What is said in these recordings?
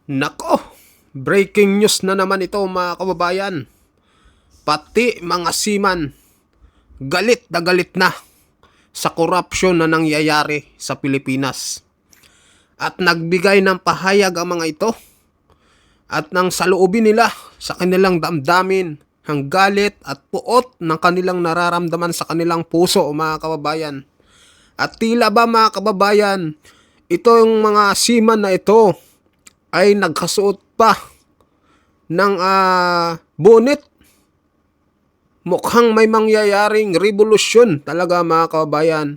Nako, breaking news na naman ito mga kababayan. Pati mga seaman, galit na sa korupsyon na nangyayari sa Pilipinas. At nagbigay ng pahayag ang mga ito at nang saloobin nila sa kanilang damdamin ang galit at puot ng kanilang nararamdaman sa kanilang puso mga kababayan. At tila ba mga kababayan, ito yung mga seaman na ito ay nagkasuot pa ng bonnet. Mukhang may mangyayaring revolusyon talaga mga kababayan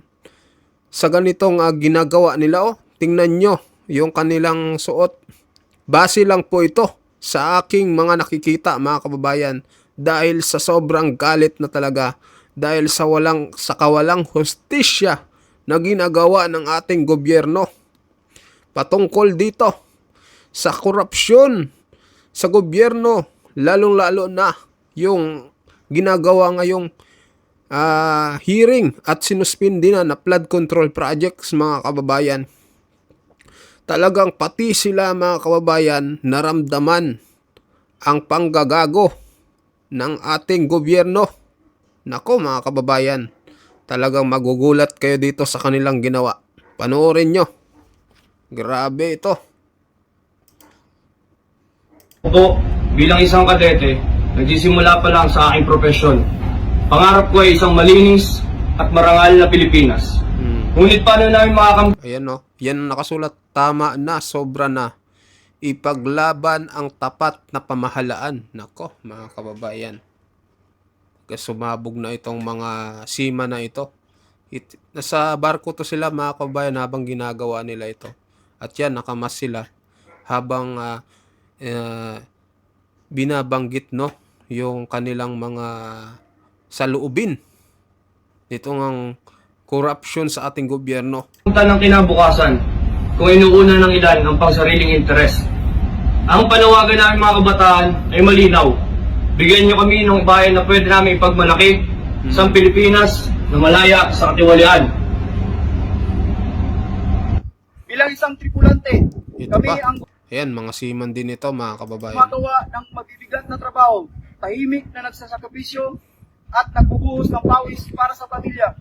sa ganitong ginagawa nila. Tingnan nyo yung kanilang suot. Base lang po ito sa aking mga nakikita mga kababayan, dahil sa sobrang galit na talaga, dahil sa kawalang hustisya na ginagawa ng ating gobyerno patungkol dito sa korupsyon sa gobyerno, lalong-lalo na yung ginagawa ngayong hearing at sinuspindi na flood control projects mga kababayan. Talagang pati sila mga kababayan naramdaman ang panggagago ng ating gobyerno. Nako mga kababayan, talagang magugulat kayo dito sa kanilang ginawa. Panoorin nyo. Grabe ito. Ako, bilang isang kadete, nagsisimula pa lang sa aking profesyon. Pangarap ko ay isang malinis at marangal na Pilipinas. Ngunit paano namin Ayan o, yan ang nakasulat. Tama na, sobra na. Ipaglaban ang tapat na pamahalaan. Nako, mga kababayan. Sumabog na itong mga sima na ito. Nasa barko to sila mga kababayan habang ginagawa nila ito. At yan, nakamas sila habang binabanggit no yung kanilang mga saloobin nitong ang corruption sa ating gobyerno. ng kinabukasan kung inuuna ng ilan ang pangsariling interes. Ang panawagan namin mga kabataan ay malinaw. Bigyan niyo kami ng bayan na pwede namin ipagmalaki sa Pilipinas na malaya sa katiwalian. Bilang isang tripulante, Ito kami pa. ang Ayan, mga seaman din ito mga kababayan. gumagawa ng mabibigat na trabaho, tahimik na nagsasakripisyo at nagbubuhos ng pawis para sa pamilya.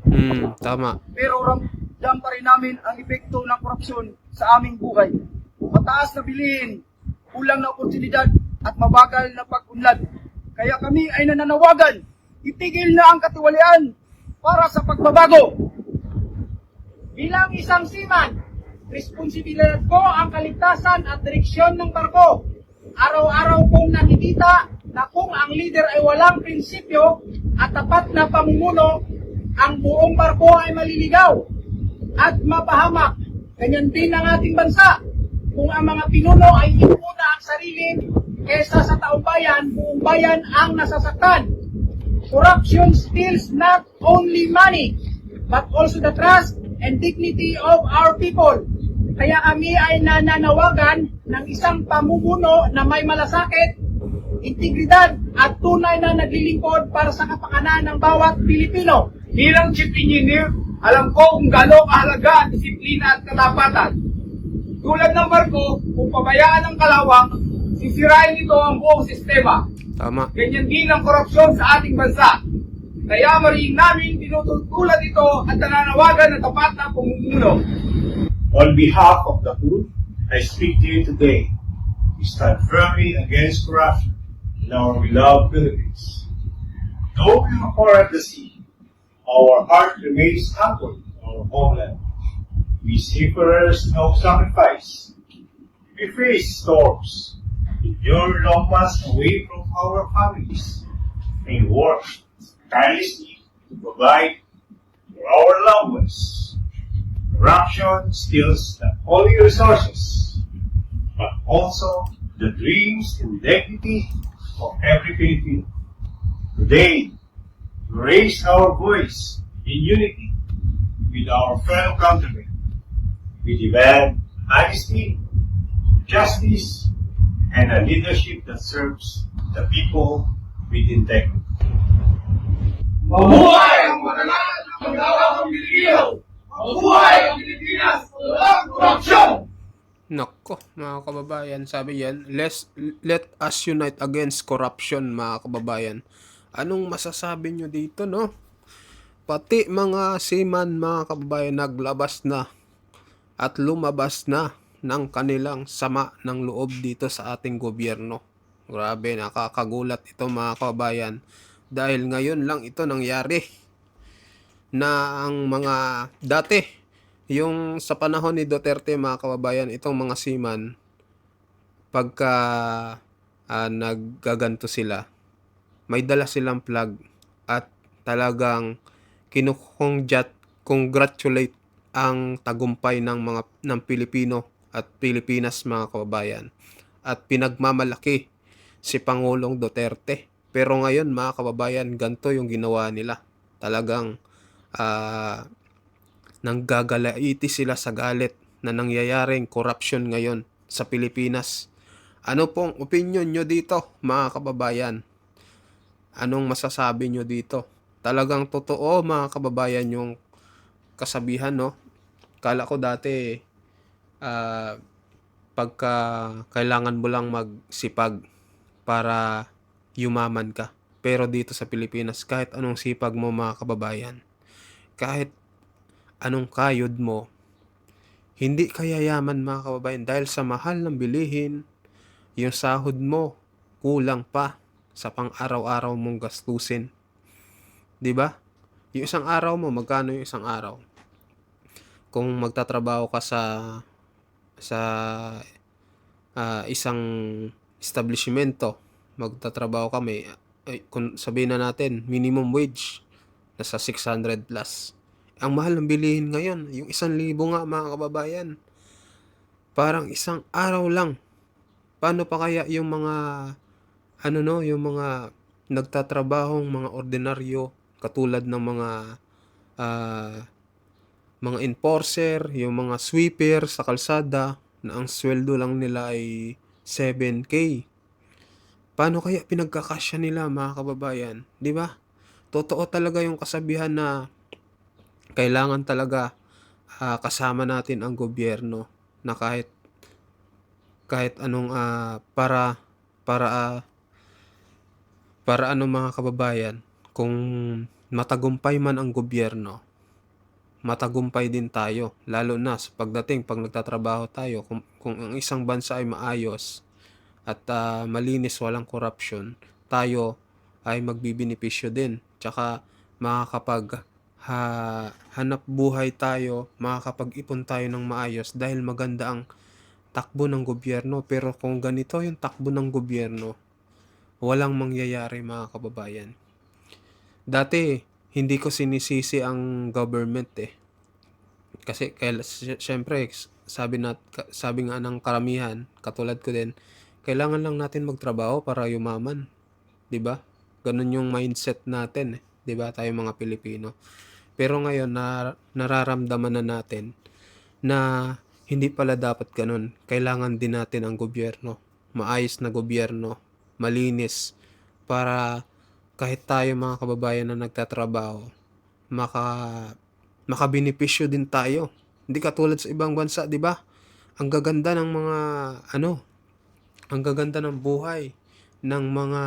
Tama. Pero ramdam pa rin namin ang epekto ng korupsyon sa aming buhay. Mataas na bilihin, kulang na oportunidad at mabagal na pag-unlad. Kaya kami ay nananawagan, itigil na ang katiwalian para sa pagbabago. Bilang isang seaman, responsibilidad ko ang kaligtasan at direksyon ng barko. Araw-araw kong nakikita na kung ang leader ay walang prinsipyo at tapat na pamumuno, ang buong barko ay maliligaw at mapahamak. Ganyan din ang ating bansa. Kung ang mga pinuno ay inuuna ang sarili kesa sa taong bayan, buong bayan ang nasasaktan. Corruption steals not only money, but also the trust and dignity of our people. Kaya kami ay nananawagan ng isang pamumuno na may malasakit, integridad at tunay na naglilingkod para sa kapakanan ng bawat Pilipino. Bilang chief engineer, alam ko kung gaano kahalaga ang disiplina at katapatan. Tulad ng barko, kung pabayaan ng kalawang, sisirain nito ang buong sistema. Tama. Ganyan din ang korupsyon sa ating bansa. Kaya mariing namin tinutulad ito at nananawagan ng tapat na pamumuno. On behalf of the Hood, I speak to you today. We stand firmly against corruption in our beloved Philippines. Though we are far at the sea, our heart remains anchored to our homeland. We seafarers know sacrifice. We face storms, endure long months away from our families, and work tirelessly to provide for our loved ones. Corruption steals not only resources, but also the dreams and dignity of every Filipino. Today, we raise our voice in unity with our fellow countrymen. We demand honesty, justice, and a leadership that serves the people with integrity. Mabuhay ang marangal ng paggawa ng Pilipino! Mabuhay ang Pilipinas! Walang korupsyon! Nako, mga kababayan, sabi yan, let us unite against corruption, mga kababayan. Anong masasabi nyo dito, no? Pati mga seaman, mga kababayan, naglabas na at lumabas na ng kanilang sama ng loob dito sa ating gobyerno. Grabe, nakakagulat ito, mga kababayan. Dahil ngayon lang ito nangyari na ang mga dati, yung sa panahon ni Duterte, mga kababayan, itong mga seaman, pagka naggaganto sila, may dala silang flag at talagang congratulate ang tagumpay ng mga ng Pilipino at Pilipinas, mga kababayan, at pinagmamalaki si Pangulong Duterte. Pero ngayon, mga kababayan, ganto yung ginawa nila. Talagang nanggagalaiti sila sa galit na nangyayaring corruption ngayon sa Pilipinas. Ano pong opinion nyo dito, mga kababayan? Anong masasabi nyo dito? Talagang totoo, mga kababayan, yung kasabihan, no? Kala ko dati, pagka kailangan mo lang magsipag para yumaman ka. Pero dito sa Pilipinas, kahit anong sipag mo, mga kababayan, kahit anong kayod mo, hindi ka yayaman, mga kababayan, dahil sa mahal ng bilihin, yung sahod mo kulang pa sa pang-araw-araw mong gastusin. 'Di ba? Yung isang araw mo, magkano yung isang araw? Kung magtatrabaho ka sa isang establishmento, magtatrabaho kami, kung sabihin na natin minimum wage nasa 600 plus. Ang mahal ng bilihin ngayon, yung 1,000 nga, mga kababayan. Parang isang araw lang. Paano pa kaya yung mga yung mga nagtatrabahong mga ordinaryo katulad ng ah, mga enforcer, yung mga sweeper sa kalsada na ang sweldo lang nila ay 7K. Paano kaya pinagkakasya nila, mga kababayan? 'Di ba? Totoo talaga yung kasabihan na kailangan talaga kasama natin ang gobyerno na kahit anong para ah, para ano, mga kababayan, kung matagumpay man ang gobyerno, matagumpay din tayo. Lalo na sa pagdating, pag nagtatrabaho tayo, kung ang isang bansa ay maayos at malinis, walang corruption, tayo ay magbibenepisyo din. Tsaka makakapag hanap buhay tayo, makakapag-ipon tayo ng maayos dahil maganda ang takbo ng gobyerno. Pero kung ganito yung takbo ng gobyerno, walang mangyayari, mga kababayan. Dati, hindi ko sinisisi ang government Kasi syempre, sabi nga ng karamihan, katulad ko din, kailangan lang natin magtrabaho para yumaman. 'Di ba? Ganun yung mindset natin, 'di ba? Tayo mga Pilipino. Pero ngayon nararamdaman na natin na hindi pala dapat ganun. Kailangan din natin ang gobyerno. Maayos na gobyerno, malinis, para kahit tayo, mga kababayan na nagtatrabaho, maka makabenepisyo din tayo. Hindi katulad sa ibang bansa, 'di ba? Ang gaganda ng mga ang gaganda ng buhay ng mga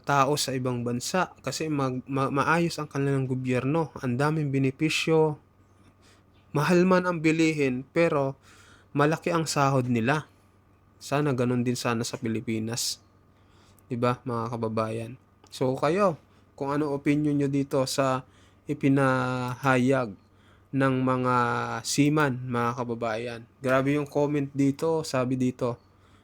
tao sa ibang bansa kasi maayos ang kanilang gobyerno. Ang daming benepisyo, mahal man ang bilihin, pero malaki ang sahod nila. Sana ganun din sana sa Pilipinas. 'Di ba, mga kababayan? So kayo, kung ano opinion nyo dito sa ipinahayag ng mga seaman, mga kababayan. Grabe yung comment dito, sabi dito,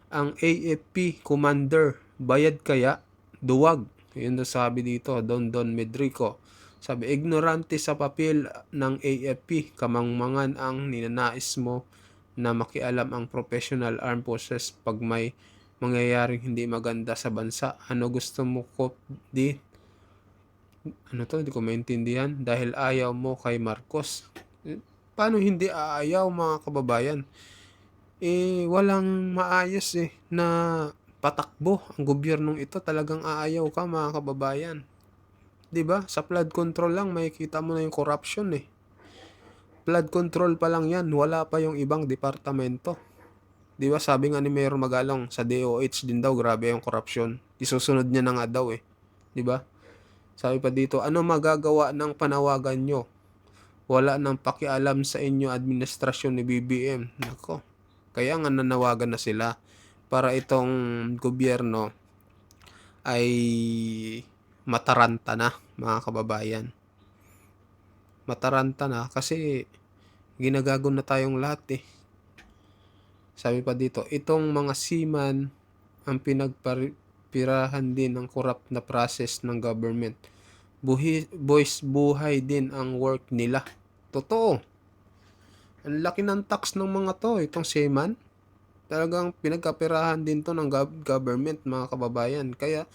ang AFP commander, bayad kaya? Duwag. Yun daw sabi dito, Don Medrico. Sabi, ignorante sa papel ng AFP, kamangmangan ang ninanais mo na makialam ang professional armed forces pag may mangyayaring hindi maganda sa bansa. Ano gusto mo ko hindi ko maintindihan. Dahil ayaw mo kay Marcos. Paano hindi aayaw, mga kababayan? Walang maayos na patakbo ang gobyernong ito. Talagang aayaw ka, mga kababayan. 'Di ba? Sa flood control lang makikita mo na yung corruption Flood control pa lang yan, wala pa yung ibang departamento. Di ba sabi nga ni Mayor Magalong sa DOH din daw, grabe yung korupsyon. Isusunod niya na nga daw eh. Di ba? Sabi pa dito, ano magagawa ng panawagan nyo? Wala nang pakialam sa inyo administrasyon ni BBM. Nako. Kaya nga nanawagan na sila para itong gobyerno ay mataranta na, mga kababayan. Mataranta na kasi ginagago na tayong lahat eh. Sabi pa dito, itong mga seaman ang pinagpirahan din ng corrupt na process ng government. Buhay din ang work nila. Totoo. Ang laki ng tax ng mga to, itong seaman. Talagang pinagkapirahan din to ng government, mga kababayan. Kaya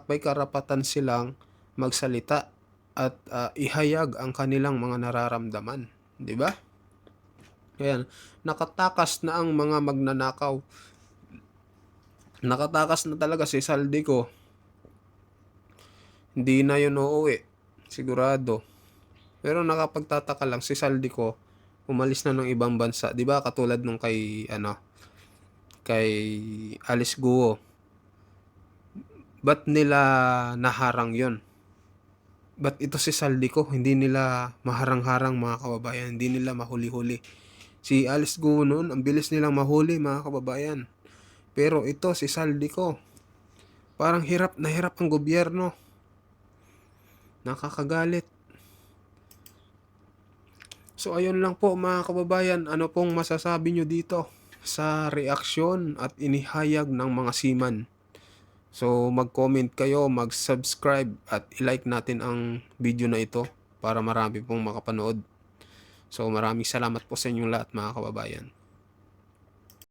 may karapatan silang magsalita at ihayag ang kanilang mga nararamdaman. Di ba? Kaya nakatakas na ang mga magnanakaw. Nakatakas na talaga si Saldico. Hindi na yun uuwi. Sigurado. Pero nakapagtataka lang si Saldico umalis na ng ibang bansa. 'Di ba katulad nung kay kay Alice Guo. Ba't nila naharang yon? Ba't ito si Saldico hindi nila maharang-harang, mga kababayan? Hindi nila mahuli-huli. Si Alice Guo noon, ang bilis nilang mahuli, mga kababayan. Pero ito, si Saldico, parang hirap na hirap ang gobyerno. Nakakagalit. So, ayun lang po, mga kababayan. Ano pong masasabi nyo dito sa reaksyon at inihayag ng mga seaman? So, mag-comment kayo, mag-subscribe at i-like natin ang video na ito para marami pong makapanood. So, maraming salamat po sa inyong lahat, mga kababayan.